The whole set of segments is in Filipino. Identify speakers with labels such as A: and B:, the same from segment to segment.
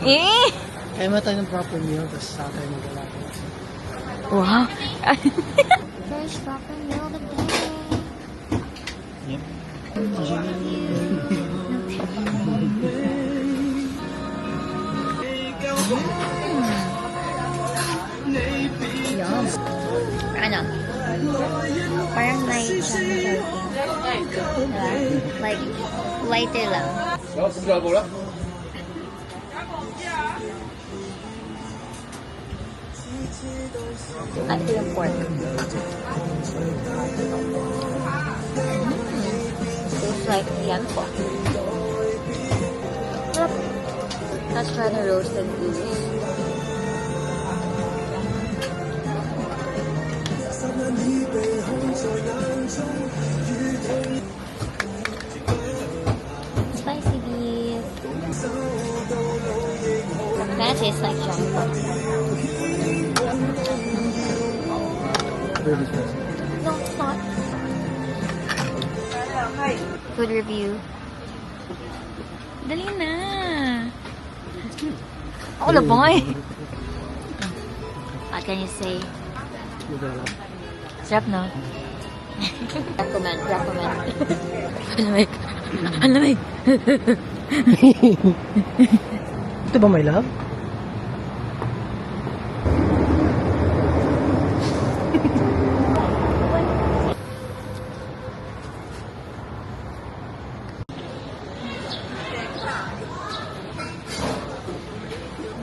A: Eh!
B: Kaya mo tayo ng proper meal, tapos sa tayo mag-alala.
A: Wow!
C: First proper meal of the day.
B: Yep.
A: Yum. Ano? Parang light siyang joking. Diba? Like, lighter lang. Ah, ito yung pork. Tastes like yan po. Let's try the roasted goose. Spicy beef. That tastes like junk.
B: Really spicy.
A: No, it's not. Food review. Dali na. Ako na boy. What can you say?
B: Mag-alala.
A: Sarap, no? Recommend. Alamig. Alamig.
B: Ito ba, my love?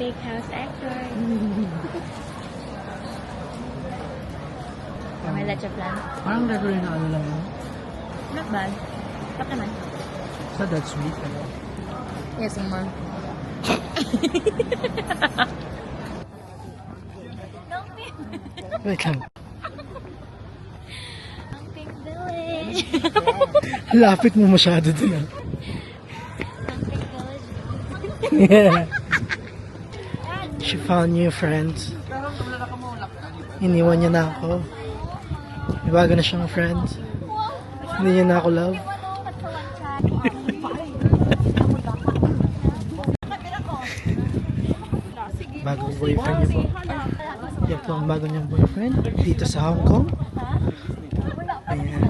A: Big house actor. May leche plan.
B: Parang regular na ano lang. No?
A: Not bad. Stop naman.
B: It's not that sweet. Ano?
A: Yes, ma'am.
B: Wait lang.
A: Pink Village.
B: Lapit mo masyado dun. Ah.
A: Pink Village.
B: Yeah. She found new friends. Iniwan niya na ako. May bago na siyang friends. Hindi niya na ako love. Bagong boyfriend niya po. Yan po ang bago niyang boyfriend. Dito sa Hong Kong. Ayan.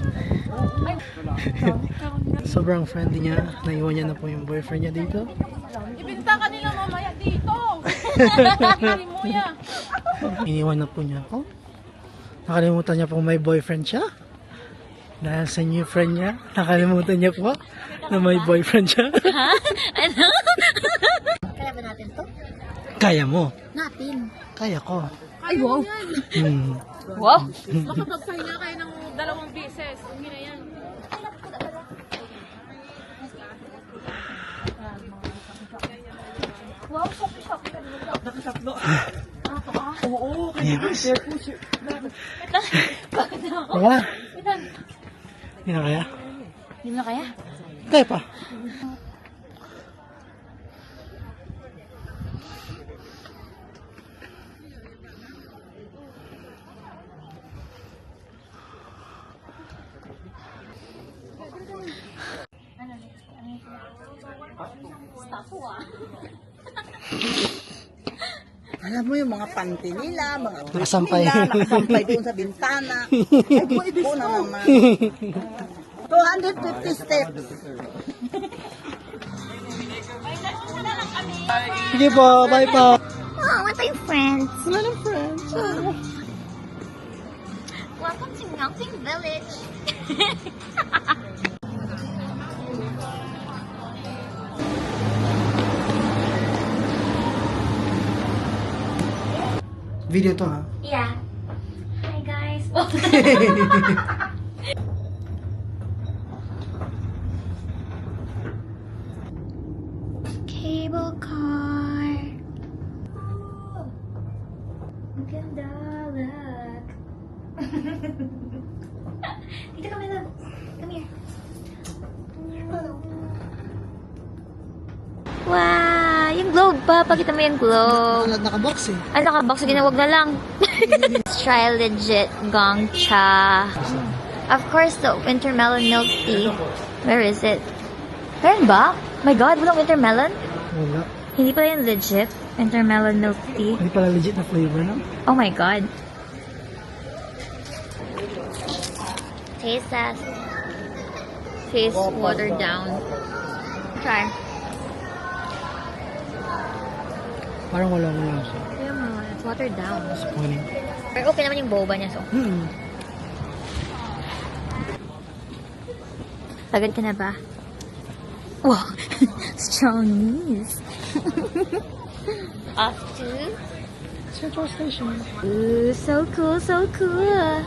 B: Sobrang friendly niya. Naiwan niya na po yung boyfriend niya dito.
D: Ibinta ka nila mamaya dito.
B: Iniwan na po niya ako. Nakalimutan niya po may boyfriend siya. Dahil sa new friend niya, nakalimutan niya po na may boyfriend siya.
A: Ha? Ano? Kaya ba natin to?
B: Kaya mo.
A: Natin.
B: Kaya ko.
A: Ay, wow.
B: Hmm.
A: Wow.
D: Makapagpahinga kayo ng 2 beses. Hindi na yan.
A: Wow, shop.
B: Yes.
A: Bakit na ako?
B: Wala. Hindi na kaya?
A: Hindi mo na kaya?
B: Kaya pa.
E: Alam mo yung mga panty nila, mga
B: Nakasampay.
E: nila, nakasampay doon sa bintana. Ay, po na naman. 250 steps.
B: Sige po, bye po.
A: Oh, what are your friends?
B: Wala ng friends.
A: Welcome to Ngangping Village.
B: Video to ha.
A: Yeah. Hi guys. Cable car. Ang ganda, look. Dito kami, love. Come here. Wow! Yung globe pa. Pakita mo yung globe.
B: Nakabox eh.
A: Ay, nakabox. Sige na, wag na lang. Let's try legit Gongcha. Of course, the winter melon milk tea. Where is it? Meron ba? My God, walang winter melon?
B: Wala.
A: Hindi pala yung legit intermelon milk tea.
B: Hindi pala legit na flavor, no?
A: Oh my god. Taste that. Taste watered down. Try.
B: Parang wala mo lang siya.
A: Kaya mo, it's watered down.
B: Disappointing.
A: Pero okay naman yung boba niya, so. Pagod ka na ba? Wow! Strong knees. Off to?
B: Central Station.
A: Ooh, so cool, so cool.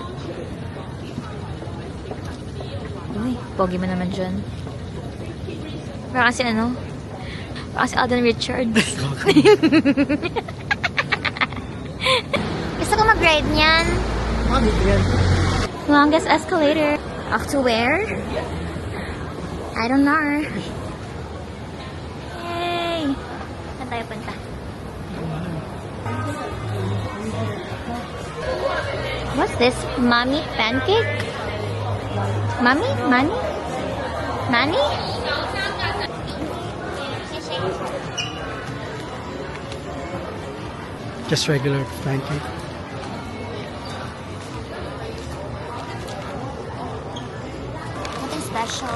A: Uy, pogi mo naman dyan. Parang kasi ano? Parang si Alden Richards. Gusto ko mag-ride niyan.
B: Mami, yan.
A: Longest escalator. Off to where? I don't know. Yay! Saan tayo punta? What's this? Mommy pancake? Mommy? Money? Money?
B: Just regular pancake.
A: Nothing special.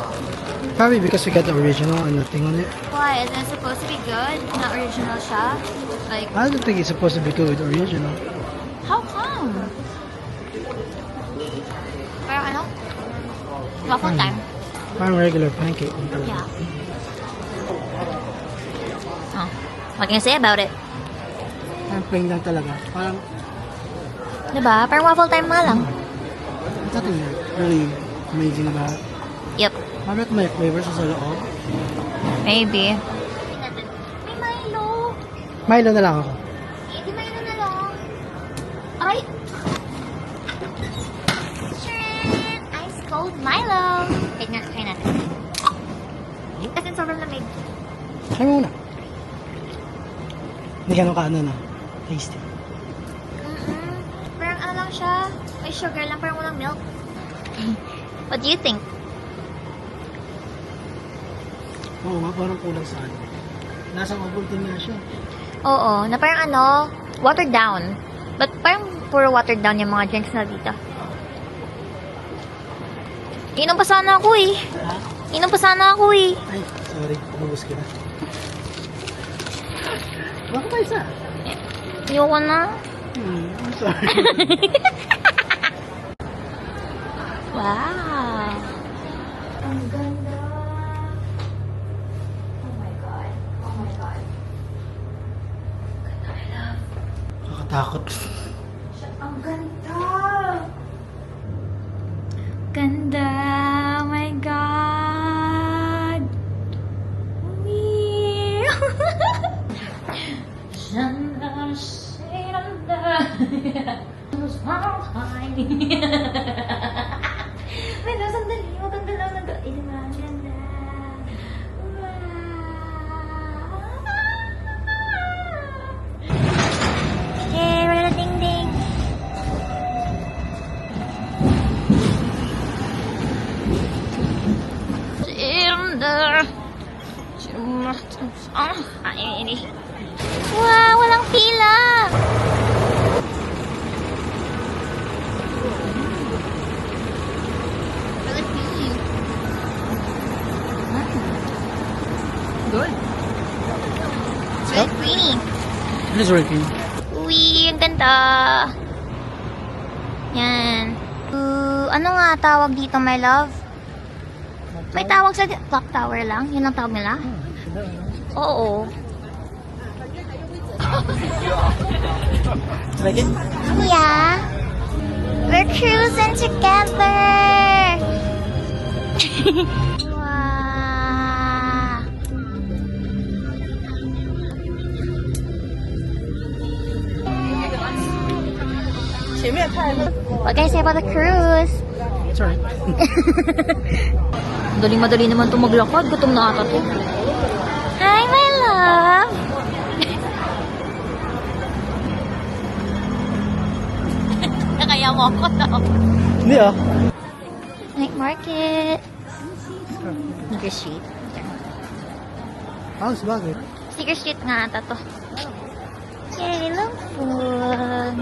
B: Probably because we got the original and nothing on it.
A: Why? Isn't it supposed to be good? Not original siya? Like,
B: I don't think it's supposed to be good with original.
A: how come? Pero ano? Waffle time.
B: Parang regular pancake.
A: Yeah. Oh. What can you say about it?
B: Parang plain lang talaga. Parang,
A: Diba? Parang waffle time nga lang.
B: nothing really amazing about it.
A: Yep.
B: Parang may flavors sa loob.
A: Maybe. May Milo.
B: Milo na lang ako.
A: Hindi Milo na lang. Ay! Shrimp! Ice cold Milo. Wait nga, try natin. Kasi sobrang lamig.
B: Try mo muna. Hindi ganun ka ano na. Tasty.
A: Parang ano lang siya. May sugar lang, parang walang milk. What do you think?
B: Oo nga, parang kulang sa ano. Lasang Ovaltine nga siya.
A: Oo, na parang ano, watered down. But parang puro watered down yung mga drinks na dito. Inom pa sana ako eh. Inom pa sana ako eh.
B: Ay, sorry. Nabus ko na. Baka pa isa.
A: Ayoko na.
B: I'm sorry.
A: Wow. Ang ganda. Oh my God. Oh my God. Ganda, I love.
B: Nakakatakot.
A: Ang ganda. Ganda. Oh my God. Wee. Ganda. Ganda. Wait, sandali. Maganda lang. Ganda. Wow. Yay, we're gonna ding ding. Wow, walang pila. Good. It's very creamy.
B: It is working.
A: Uy, ang ganda. Yan. Ano nga tawag dito, my love? May tawag sa clock tower lang? Yun ang tawag nila? Oo.
B: Like it?
A: Yeah. We're cruising together. Wow. What can I say about the cruise?
B: Sorry.
A: Madali naman itong maglakad. Gutom na ata to. Hi, my love! Nakaya mo ako to.
B: Hindi ah.
A: Night market. Nag-street.
B: Ah, sabagay.
A: Sticker Street nga ata to. Yay, long food.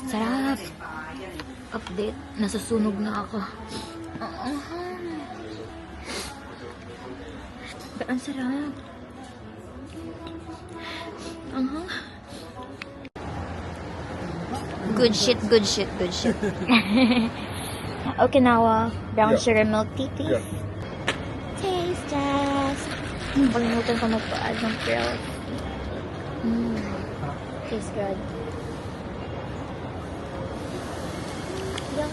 A: Sarap. Update. Nasusunog na ako. Ang sarap. Good shit, good shit, good shit. Okinawa brown sugar milk tea, please. Taste test. Pagalimutan ko magpa-add ng pearl. Tastes good. Yan,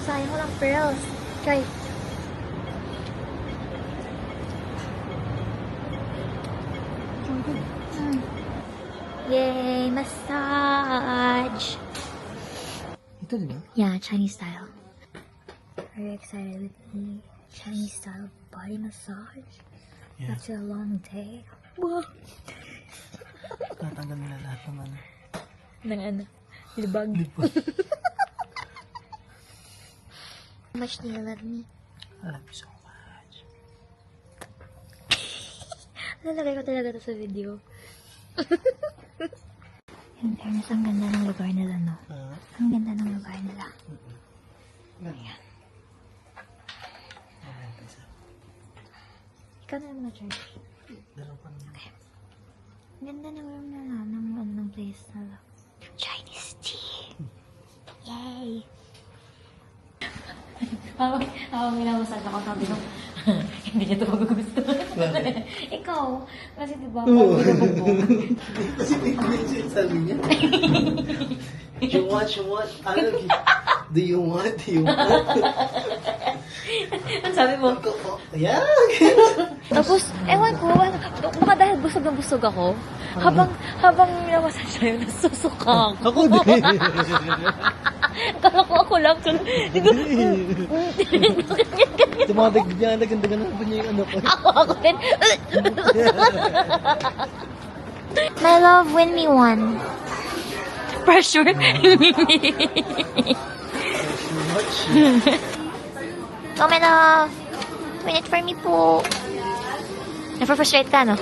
A: sayang ko lang pearls. Try. Yay, massage.
B: Ito, di ba?
A: Yeah, Chinese style. Are you excited with me? Chinese style body massage?
B: Yeah.
A: After a long day. Wow.
B: Tatanggal nila lahat ng ano.
A: Nang ano? Libag. How much do you love me?
B: I love you so much.
A: Nalagay ko talaga to sa video. In fairness, ang ganda ng lugar nila, no? Ang ganda ng lugar nila. Ayan. Ikaw na naman na-try. Okay. Ang ganda ng room nila, ng place nila. Chinese tea! Yay! Habang minamasal ako, sabi ko, hindi niya ito magugustuhan. Ikaw, kasi diba, parang binabugbog.
B: Kasi sabi niya. You want? Ano? Do you want?
A: Ang sabi mo?
B: Yeah.
A: Tapos, ewan ko, baka dahil busog na busog ako, habang minamasal siya yun, nasusuka ako.
B: Ako din.
A: Kala ko ako lang.
B: Tumadag niya, naganda na po niya yung ano ko.
A: Ako din. My love, win me one. Pressure. Oh, my love. Win it for me po. Napapfrustrate ka, no?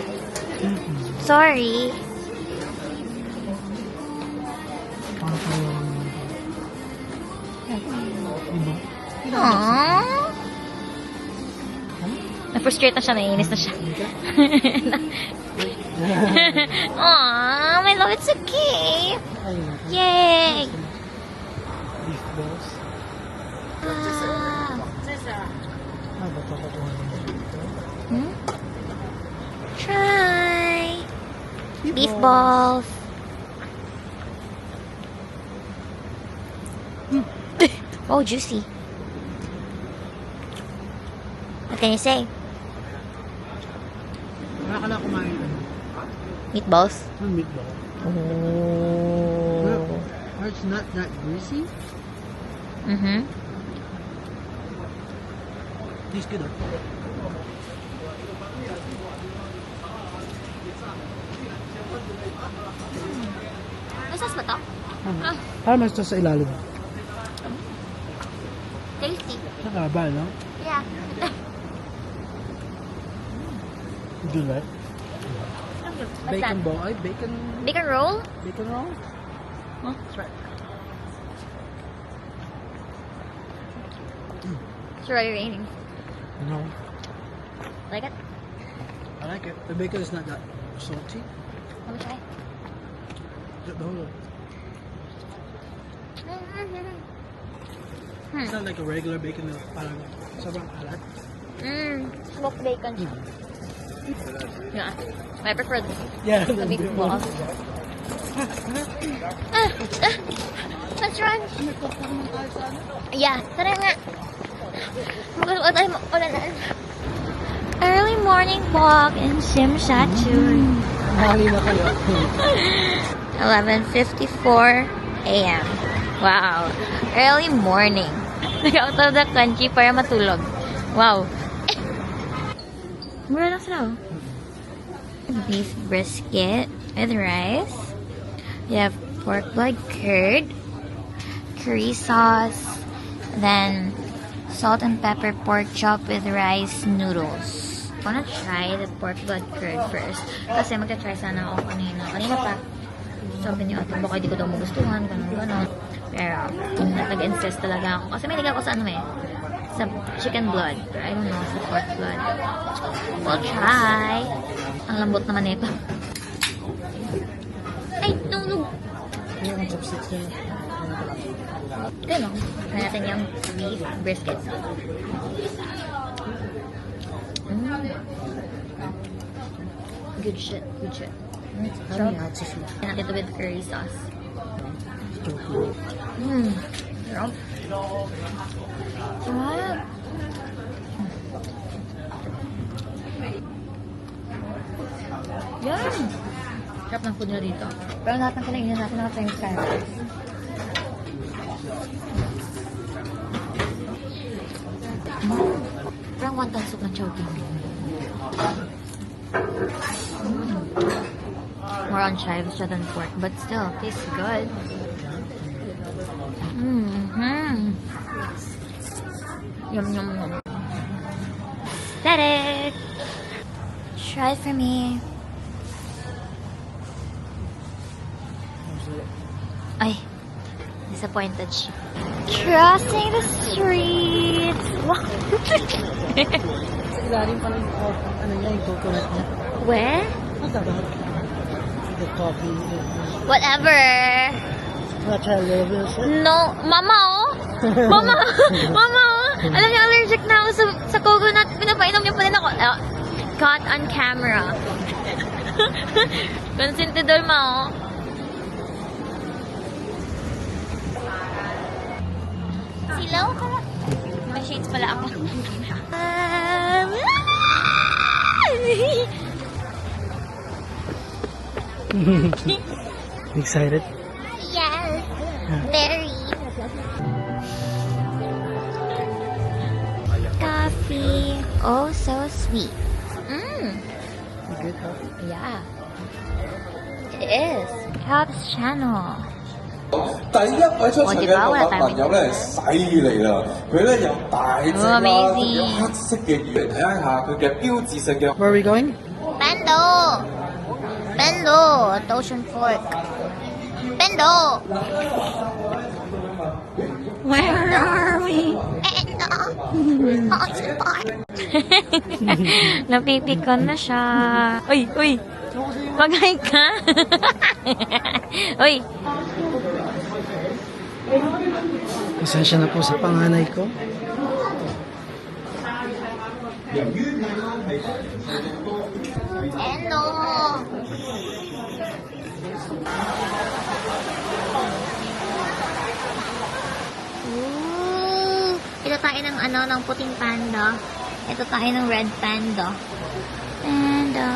A: Sorry. Aww. Na-frustrate na siya, naiinis na siya. Aww, my love, it's okay. Yay!
B: Beef balls.
A: Wow.
B: Ba't papakuha naman dito?
A: Try. Beef balls. Oh, juicy. What can you say?
B: Wala ka na kumain ka.
A: Meatballs?
B: Ano meatball?
A: Oh.
B: Or it's not that greasy?
A: Mm-hmm.
B: Tastes good ah.
A: Masas ba to?
B: Parang mas ito sa ilalim.
A: Tasty.
B: Nakaba, no?
A: Yeah.
B: Do you like?
A: What's
B: Bacon
A: that?
B: ball. Ay, bacon.
A: Bacon roll?
B: Bacon roll?
A: Huh?
B: Try.
A: So what are you rating?
B: No.
A: Like it?
B: I like it. The bacon is not that salty.
A: Let me try.
B: The whole. It's not like a regular bacon na parang sobrang alat.
A: Smoked bacon. Yeah. I prefer the
B: Yeah.
A: beef balls. Let's run. Yeah, tara nga. Early morning walk in Shimshatun.
B: Mahali na kayo.
A: 11:54. a.m. Wow. Early morning. Out of the country para matulog. Wow. Mura lang sila, oh. Beef brisket with rice. You have pork blood curd, curry sauce, then salt and pepper pork chop with rice noodles. I wanna try the pork blood curd first. Kasi magka-try sana ako kanina. Kanina pa. Sabi niyo, baka hindi ko daw magustuhan, gano'n. Pero, nag-insist talaga ako. Kasi may ako sa ano sa chicken blood. I don't know, sa pork blood. We'll try. Ang lambot naman nito. Ay, tulog! Ito no? Try natin yung beef brisket. Good shit, good shit. Sarap. Try natin ito with curry sauce. Sarap. Sarap. Yan! Sarap ng food nila dito. Pero lahat ng kinainin natin naka-French fries. Parang wonton soup ng Chowking. More on chives than pork, but still, tastes good. Yum, yum, yum. Got it! Try it for me. Ay, disappointed siya. Crossing the streets! Wow!
B: Ilalim pa lang yung coconut niya.
A: Where?
B: What's that about? The coffee.
A: Whatever!
B: Try a little bit.
A: No, mama oh! Mama! Mama oh! Alam niyo, allergic na ako sa coconut. Pinapainom niyo pa rin ako. Caught on camera. Consentidor ma oh. Silaw ka? May shades pala ako.
B: Excited?
A: Yes, very. Coffee, oh so sweet.
B: Good, huh?
A: Yeah, it is. Cubs channel.
F: 第一位出場嘅動物朋友咧，犀利啦！佢咧有大隻啦，有黑色嘅魚，嚟睇一下佢嘅標誌性嘅。
B: Where are we going?
A: Bendo, Bendo, Ocean Fork. Bendo. Where are we? Bendo, Ocean Fork. Napipikon na siya. Uy, uy. Mag-hi ka. Uy.
B: Pasensya na po sa panganay ko.
A: Hello. Ito tayo ng ng puting panda. Ito tayo ng red panda. Panda.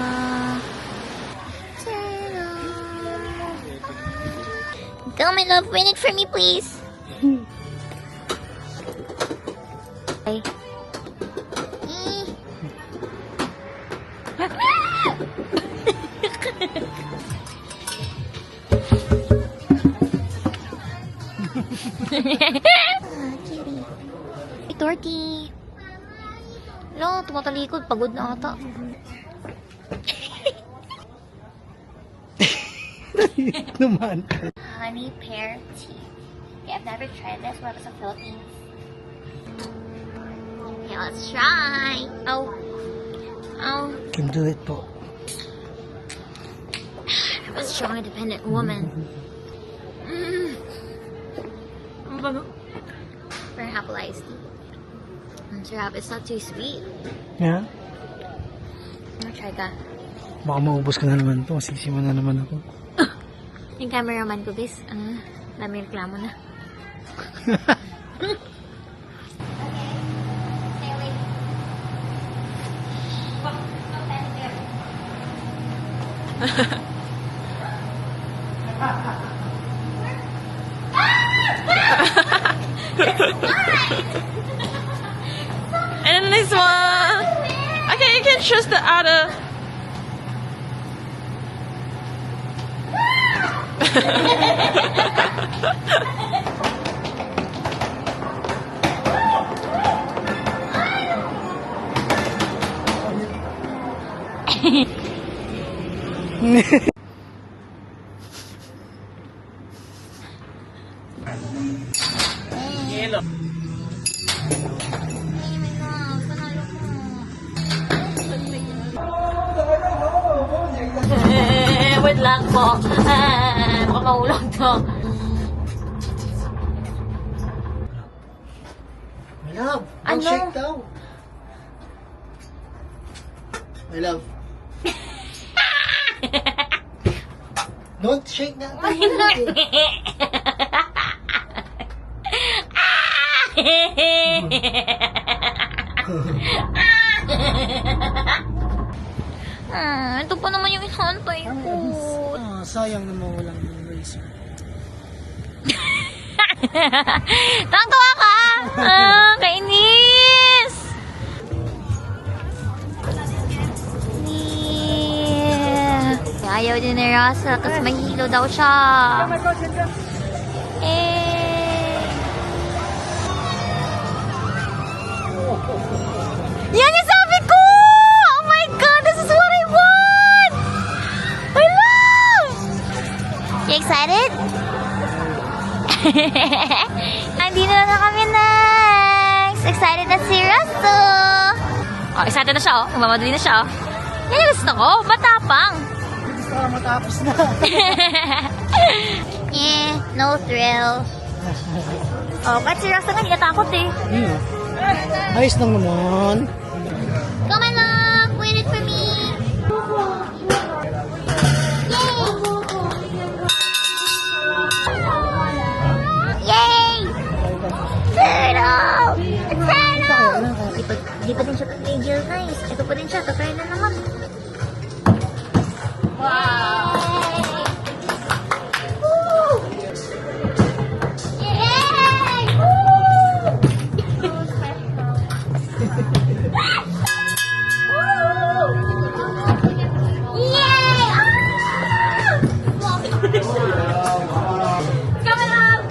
A: Go, my love, win it for me, please. Okay. Torty. Lo, tumatalikod. Pagod na ata.
B: Naman.
A: Honey pear tea. Okay, I've never tried this. What was the Philippines? Okay, let's try. Oh. Oh.
B: Can do it po.
A: I'm a strong, independent woman. Ang bago. Very apple iced tea. Ang sarap. It's not too sweet.
B: Yeah?
A: I'll try that.
B: Baka maubos ka na naman to. Masisima na naman ako.
A: Yung cameraman ko, bis. Dami reklamo na.
D: And then this one. Okay, you can choose the other.
A: Wait lang po. Baka mahulog to.
B: My love, don't
A: Ano?
B: shake daw. My love. Don't shake na.
A: Ito pa naman yung ihantay ko.
B: Sayang na mawalang yung razor.
A: Tanggawa ka! Kainis! Ayaw din ni Russell kasi may hilo daw siya. Yan yung sabi ko! Oh my God! This is what I want! I love! You excited? Andito na kami next! Excited na si Russell! Oh, excited na siya oh. Mamadali na siya oh. Yan yung gusto ko. Matapang.
B: Gusto ka matapos na.
A: No thrill. Oh, kahit si Russell nga hindi natakot eh.
B: Ayos lang naman.
A: Come on, love. Wait it for me. Yay! Turtle! Turtle! Di pa din siya tigil, guys. Ito pa din siya. Tatry na naman. Wow! Woo! Yay! Yay! Coming up!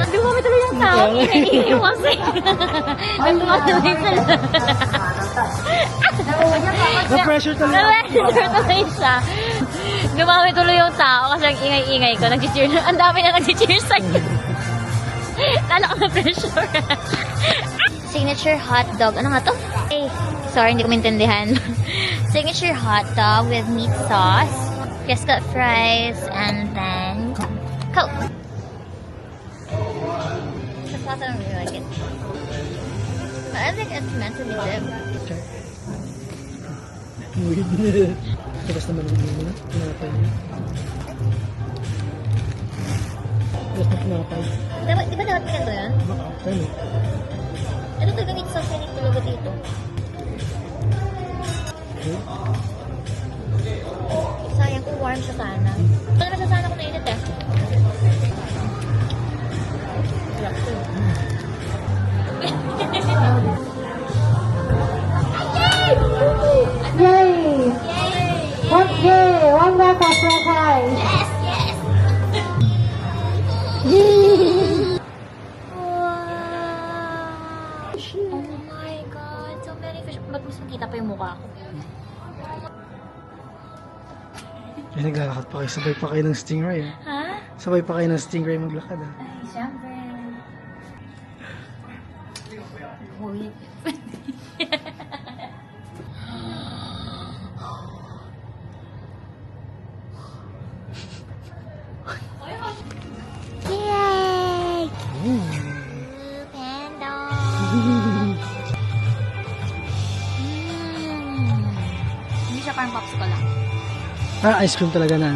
A: Dumami tuloy yung tao. Hindi mo kasi. Dumami tuloy sa
B: Na-pressure talaga.
A: Na-pressure tuloy siya. Dumami tuloy yung tao kasi ang ingay-ingay ko. Nag-cheer. Ang dami na nag-cheer sa'yo. Lalo ka na-pressure. Signature hot dog. Ano nga to? Eh, sorry, hindi ko maintindihan. Signature hot dog with meat sauce, Fresca fries, and then Coke. The sauce, I don't really like it. But I think it's meant to be dip.
B: Weird. Tapos naman ang ulo na. Pinapay niya. Tapos na pinapay.
A: Di ba dapat ganito yan?
B: Ano?
A: Ano talaga meat sauce na talaga dito? Sayang kung warm siya sana. Ito naman sa sana kung nainit eh.
C: Yay! One day, one more customer prize.
A: Yes, yes! Wow! Oh my God! So many fish. Ba't mas makita pa yung mukha ko?
B: Ay, naglalakad pa kayo. Sabay pa kayo ng stingray.
A: Ha?
B: Sabay pa kayo ng stingray maglakad.
A: Ay, syempre. Uy. Hindi siya parang popsicle lang.
B: Ah, ice cream talaga na.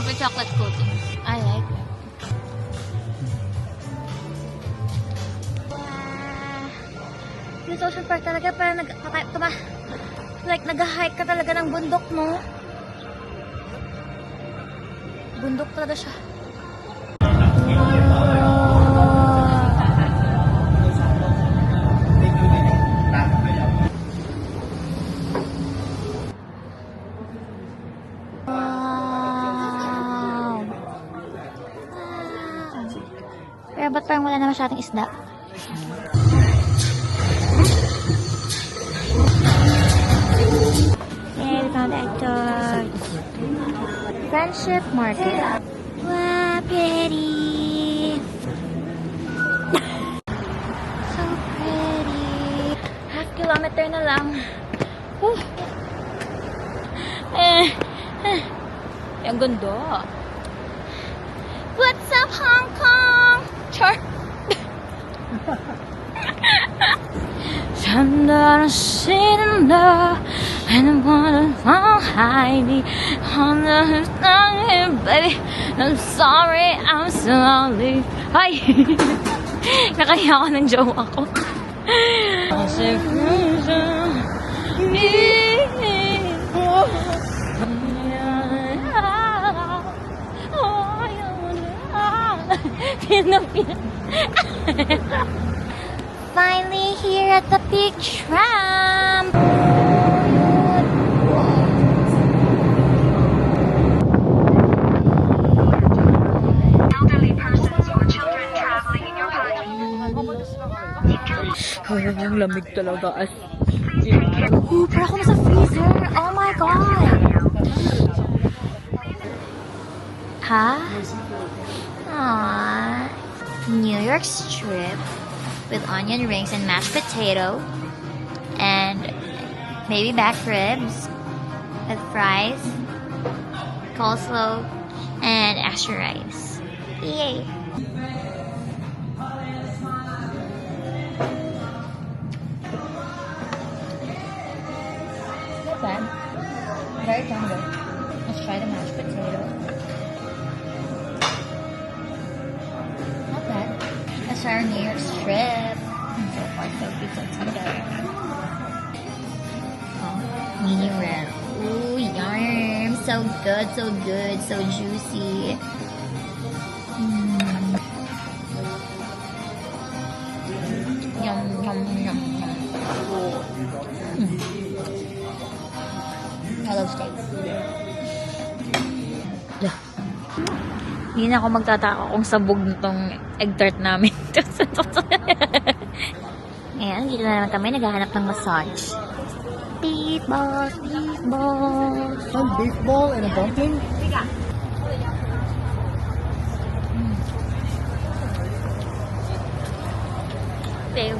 A: With chocolate coating. I like it. Yung Ocean Park talaga parang nag-hike ka talaga ng bundok, no? Bundok talaga siya. Wow! Pero ba't parang wala na masyadong isda? Yeah, we found Hector. Friendship Market. Wow, pretty. So pretty. Half kilometer na lang. Whew. Ang ganda. What's up, Hong Kong? Char. Sanda sitting and I wanna fall hiding on the tongue, baby. I'm sorry, I'm sorry. Ay! Nakaya ako ng jowa ko. Finally here at the big tram.
G: Elderly persons or children traveling in your party.
A: Ang lamig talaga as para ako nasa freezer. Oh my God. Ha? Aww. New York strip with onion rings and mashed potato and maybe back ribs with fries, coleslaw, and extra rice. Yay! Not bad. Very tender. Let's try the mashed potato. Not bad. Let's try our New York strip. So far, so good, so tender. Oh, medium rare. Ooh, yum. So good, so good, so juicy. Yum, yum, yum, yum. I love steak. Hindi na ako magtataka kung sabog nitong egg tart namin. Ayan, dito na naman kami naghahanap ng massage. Beef balls, beef balls.
B: One beef ball and a dumpling?
A: Ew.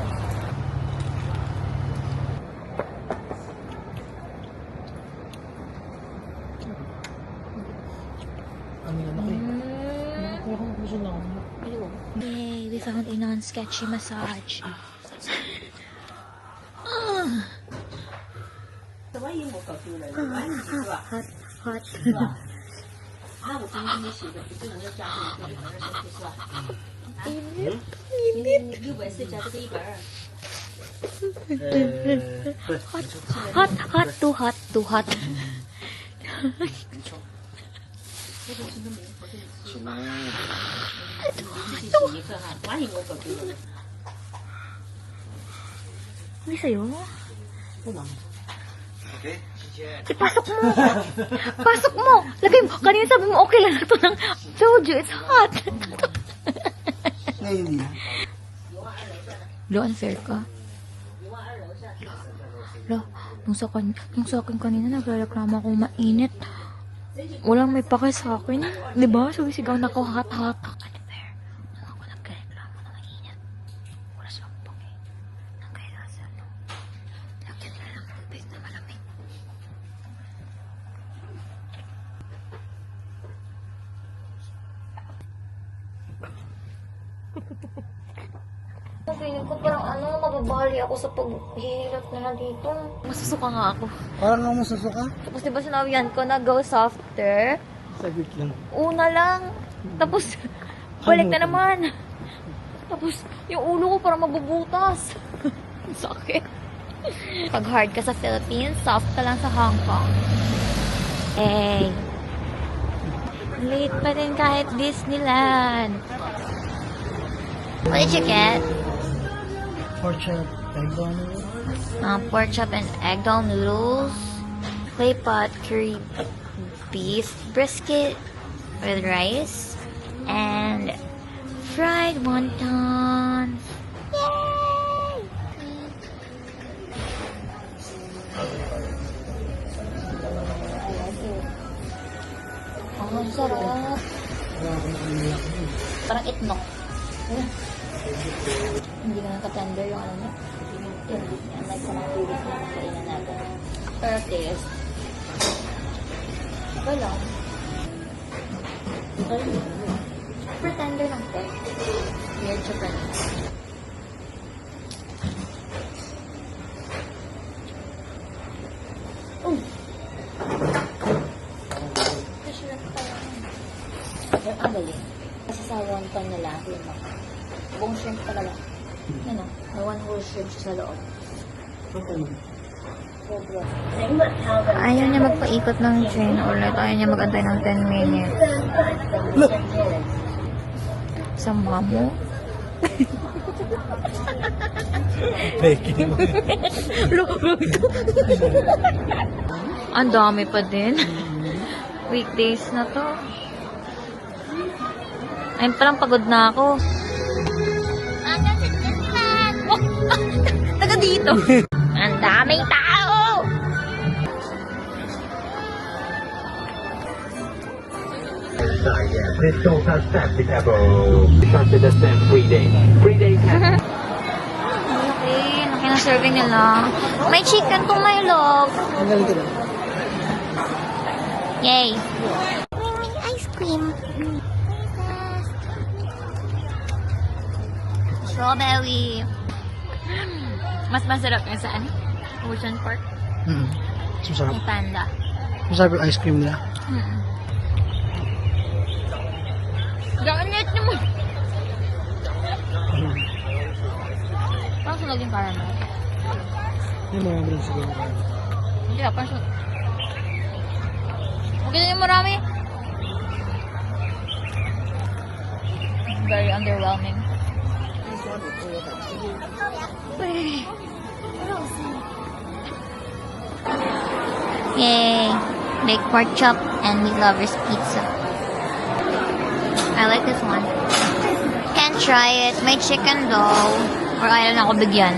A: Yay, we found a non-sketchy massage. Hot. Too hot. Hindi sa'yo? Ipasok mo! Pasok mo! Lagay mo! Kanina sabi mo okay lang ito ng soju. It's hot!
B: Ngayon hindi.
A: Lo, unfair ka. Lo, nung sa akin kanina nagreklamo akong mainit. Walang may pake sa akin. Diba? Sumisigaw na ako hot. Unfair. Nung ako nagreklamo na mainit. Wala silang pake. Nang kaya sa lagyan nila lang tubig na malamig. Feeling ko parang mababali ako sa paghihilot na dito.
D: Masusuka nga ako.
B: Parang nga masusuka.
A: Tapos diba sinabihan ko na go softer?
B: Saglit lang.
A: Una lang. Tapos, balik na naman. Tapos, yung ulo ko parang mabubutas. Sakit. Pag hard ka sa Philippines, soft ka lang sa Hong Kong. Hey. Late pa din kahit Disneyland. What did you get?
B: Pork chop, egg bun.
A: Pork chop and egg doll noodles, clay pot curry beef brisket with rice, and fried wontons. Yay! Ang sarap. Parang itnok. Hindi ka nakatender yung ano niya. Yun, like sa mga previous na nakainan natin. Pero taste. Wala. Super tender ng pork. Weird siya pa rin. Kasi lang tayo. Ang galing. Kasi sa wonton nila, yun lang. Buong shrimp talaga. Ano? May one whole shrimp siya sa loob. Sobra. Ayaw niya magpaikot ng train ulit. Ayaw niya mag-antay ng 10 minutes. Sama mo? Ang dami pa din. Weekdays na to. Ayun, parang pagod na ako. Taga dito. Ang daming tao!
H: This show has Santiago. Started the same 3 days. 3 days.
A: Laki na serving nila. May chicken to my love.
B: Ang galing ka.
A: Yay!
C: Ice cream.
A: Strawberry. Mas masarap yung sa ano? Ocean Park.
B: Masarap.
A: May panda.
B: Masarap yung ice cream nila.
A: Ganit naman. Parang sunog yung caramel.
B: Yung marami lang siguro.
A: Hindi ah, parang sunog. Okay na yung marami. Very underwhelming. Yay! Baked pork chop and meat lovers pizza. I like this one. Can't try it. May chicken though. Or ayaw na ako bigyan.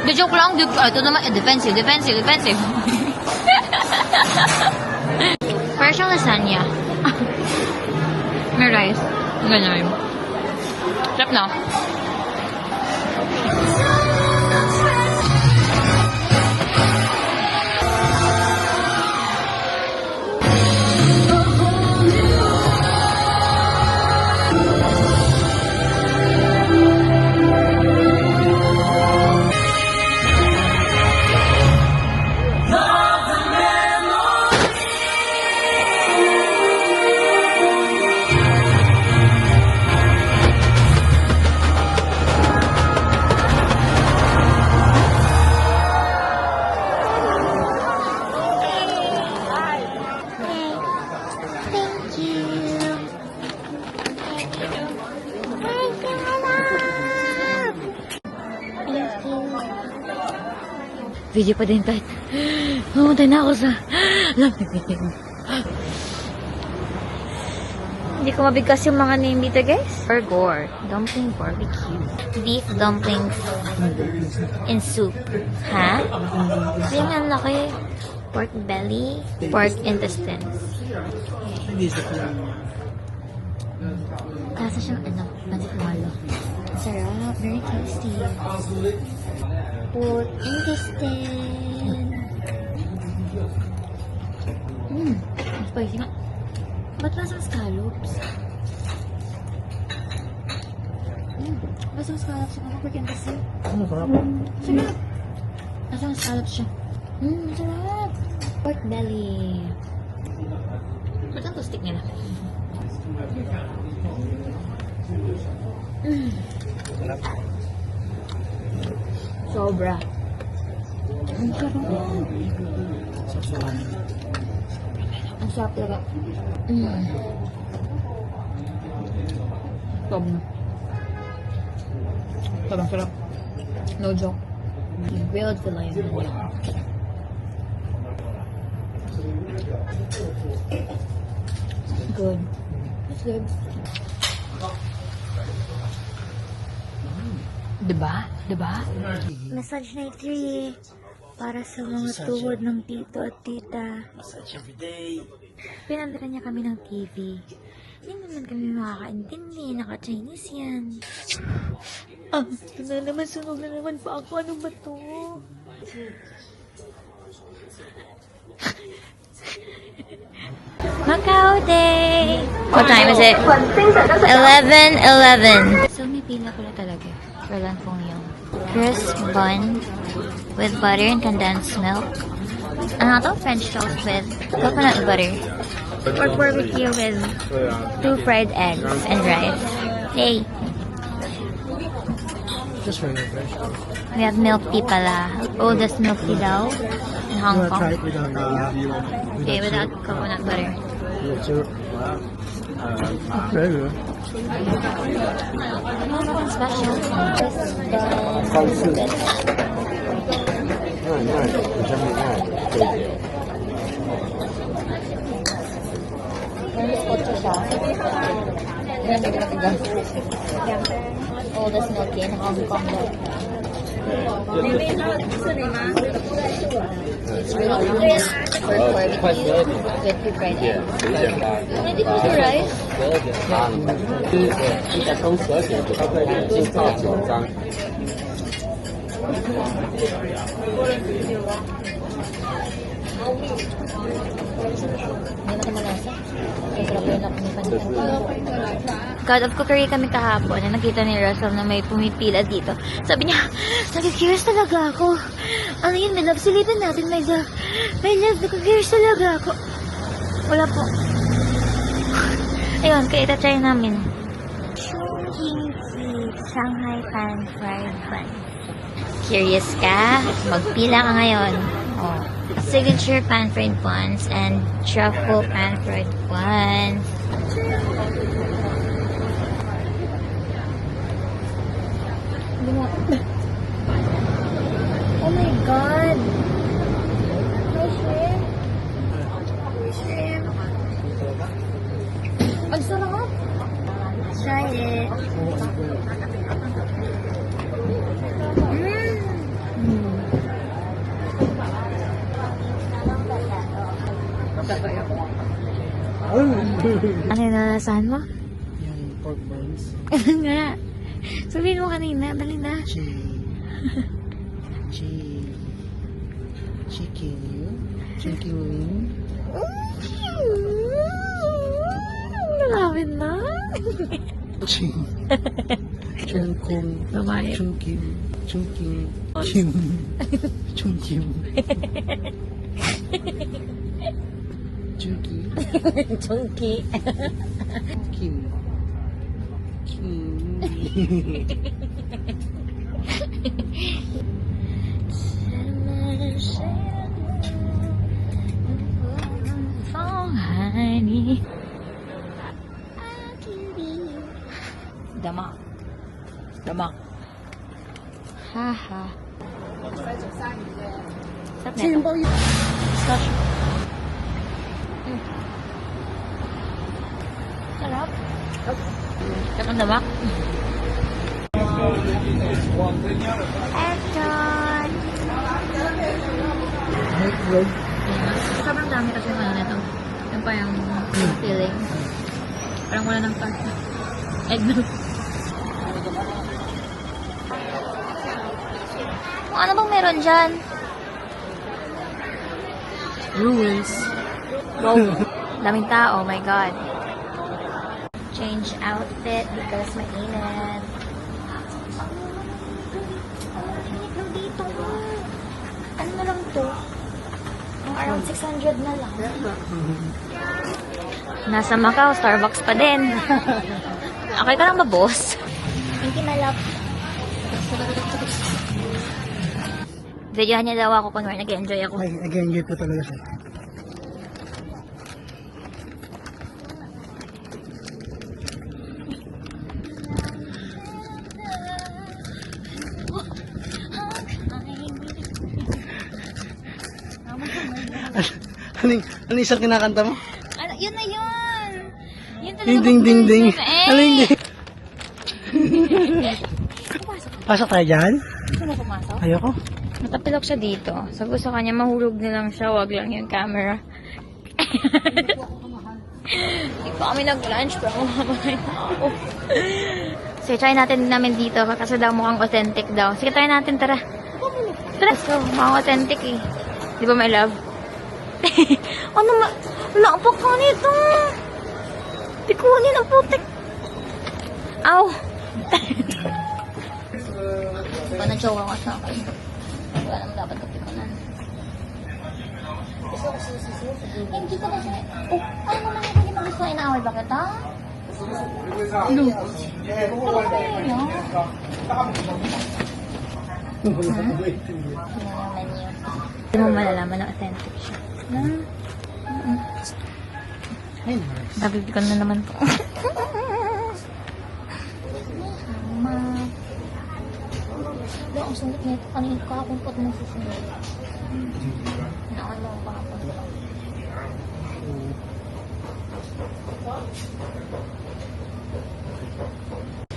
A: The joke lang. Ito naman. Defensive. Partial lasagna. May rice. Ganyan. Sarap na. Video pa din tayo. Mamatay na ako sa lamig. Hindi ko mabigkas yung mga name dito, guys. Burgor. Dumpling barbecue. Beef dumplings in soup. Ha? Kasi ang laki. Pork belly. Pork intestines.
B: Hindi sa kanya.
A: Lasa siyang pancit malo. Sarap. Very tasty. Pork intestine. Spicy nga. Ba't lasang scallops?
C: Nasaan scallops siya? Ako freaking kasi.
B: Ano sarap?
C: Sige. Nasaan scallops siya? Sarap.
A: Pork belly. Ba't ang stick nila? Sobra.
C: Ang sarap.
B: Saksakan.
C: Ang sarap talaga.
A: Sobrang sarap. No joke. Grilled filet mignon. Good. That's good. Diba? Diba?
C: Massage night 3 para sa mga tuhod ng tito at tita.
B: Massage everyday.
C: Pinandala niya kami ng TV. Hindi naman kami makakaintindi. Naka-Chinese yan. Ito na naman. Sunog na naman pa ako. Ano ba to?
A: Macau Day! What time is it? 11:11. So, may pila ko na talaga. For lang pong yung crisp bun with butter and condensed milk. Ano to? French toast with coconut butter. Or barbecue with 2 fried eggs and rice. Yay!
B: Just for your fresh.
A: We have milk tea pala. Oldest milk tea daw in Hong
B: You wanna try
A: Kong.
B: it without
A: Okay, without coconut butter.
B: Very good.
A: Nothing special. Oldest milk tea in Hong Kong daw. It's really good for barbecue with 2 fried eggs. Maybe with the rice. Hindi na ito malasa. Sobrang yun ako ni Pantan. God of Cookery kami kahapon na nakita ni Russell na may pumipila dito. Sabi niya, nag-curious talaga ako. Ano yun, my love? Silipin natin, my love. My love, nag-curious talaga ako. Wala po. Ayun, kaya itatry namin. Shanghai Pan Fried Bun. Curious ka? Magpila ka ngayon. Oh. Signature pan fried buns and truffle pan fried buns.
C: Oh my God! May shrimp. Shrimp. Ang sarap. Try it. Ano yung nalasahan mo?
B: Yung pork buns.
C: Nga. Sabihin mo kanina. Dali na.
B: Chicken wing.
C: Malapit na.
B: Chungkong.
C: Babae.
B: Chungkim. Chungki.
A: Chunky.
B: Kim.
A: Damak. Haha. Sarap nito. Scotch. Sarap. Sarap ang damak.
C: Action!
A: Sobrang dami kasi yung ano nito. Yung pa yung filling. Parang wala ng pasta. Egg milk. Ano bang meron dyan?
B: Ruins.
A: Wow. Daming tao, oh my God. Change outfit because mainit.
C: Around 600 na lang.
A: Nasa Macau, Starbucks pa din. Okay ka lang ba, boss?
C: Thank you, my love.
A: Videohan niya daw ako kung nag-enjoy ako.
B: Ay, nag-enjoy po talaga siya. Ano isang kinakanta mo?
A: Ano, yun na yun! Yun talaga
B: Ding ding ding ding.
A: Eh!
B: Ano yung ding? Pasok tayo dyan?
A: Gusto mo pumasok?
B: Ayoko.
A: Natapilok siya dito. Sabi ko sa kanya, mahulog na lang siya, wag lang yung camera. Hindi pa kami nag-lunch, pero mamamahay ako. So, try namin dito kasi daw mukhang authentic daw. Sige, try natin, tara. Tara, so, mukhang authentic eh. Di ba, my love? Ano ma... Wala pa ka nito. Tikunin ang putik. Aw! Diba na-jowa ka sa akin? Wala naman dapat kapikunan. Hindi ka ba siya? Oh, ano naman yung hindi mo gusto? Inaaway ba kita? No. Hindi mo malalaman na authentic siya. Nabibigyan na naman po. Ba, ang sungit nito. Kanina ko akong pot mo susunod. Nakalaw pa ako.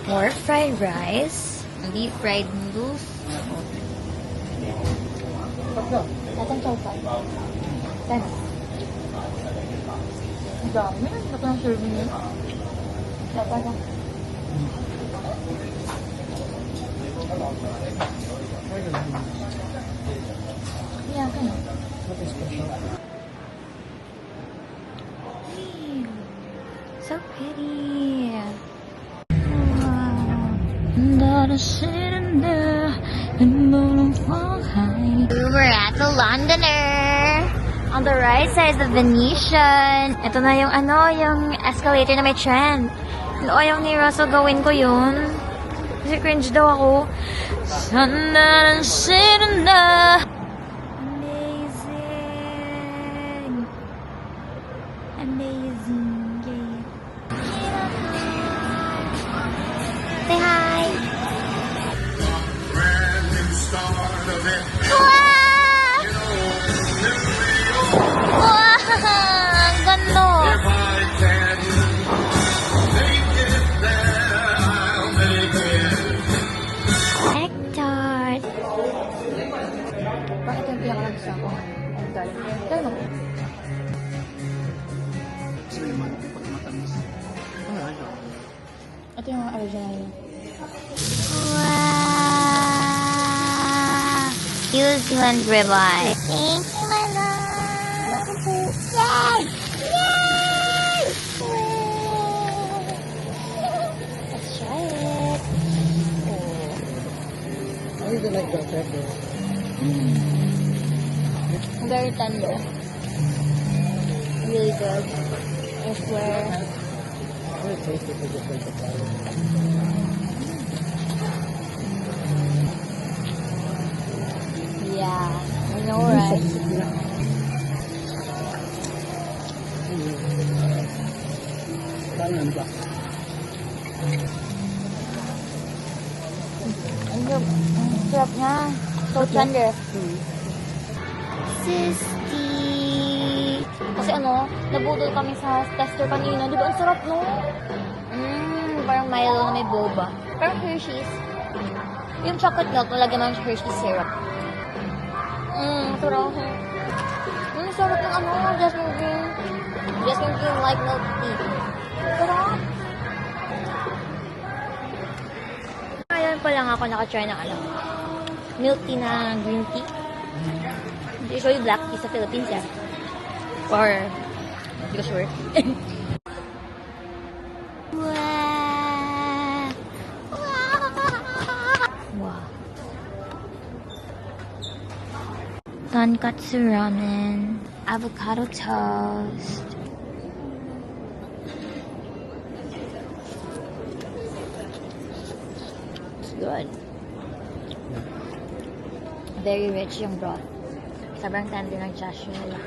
A: More fried rice. Deep fried noodles. Tatang chow pa. Sana. Ang dami. Ito ang serving niya. Dapat lang. Yeah, kind of. So pretty. We're at the Londoner. On the right side is the Venetian. Ito na yung yung escalator na may trend. Ayaw ni Russell gawin ko yun. Kasi cringe daw ako. Sana na. Amazing. Amazing. Yeah. Say hi. Wow! Ang ganda. Hector. Bakit yung pinakagusto ko? Hector. Dahil mo. Ito yung original niya. Wow! New Zealand ribeye. Thank you, my love. Yay! Yay! Let's try it.
B: How do you like that pepper?
A: Very tender. Really good. I swear.
B: Very tasty for just like the flour.
A: Yeah, I know, right?
B: Kanan ba?
A: Ang sarap nga. So tender. Sisti. Kasi nabudol kami sa tester kanina. Di ba ang sarap, no? Parang Milo na may boba. Parang Hershey's. Yung chocolate milk, nalagyan naman Hershey's syrup. Sarap. Sarap ng jasmine green. Jasmine green like milk tea. Sarap. Ngayon pa lang ako nakatry ng milk tea na green tea. Usually black tea sa Philippines, yeah. Or, hindi ko sure. Wow. Tonkatsu ramen. avocado toast. It's good. Very rich yung broth. Sobrang tender ng chashu nila.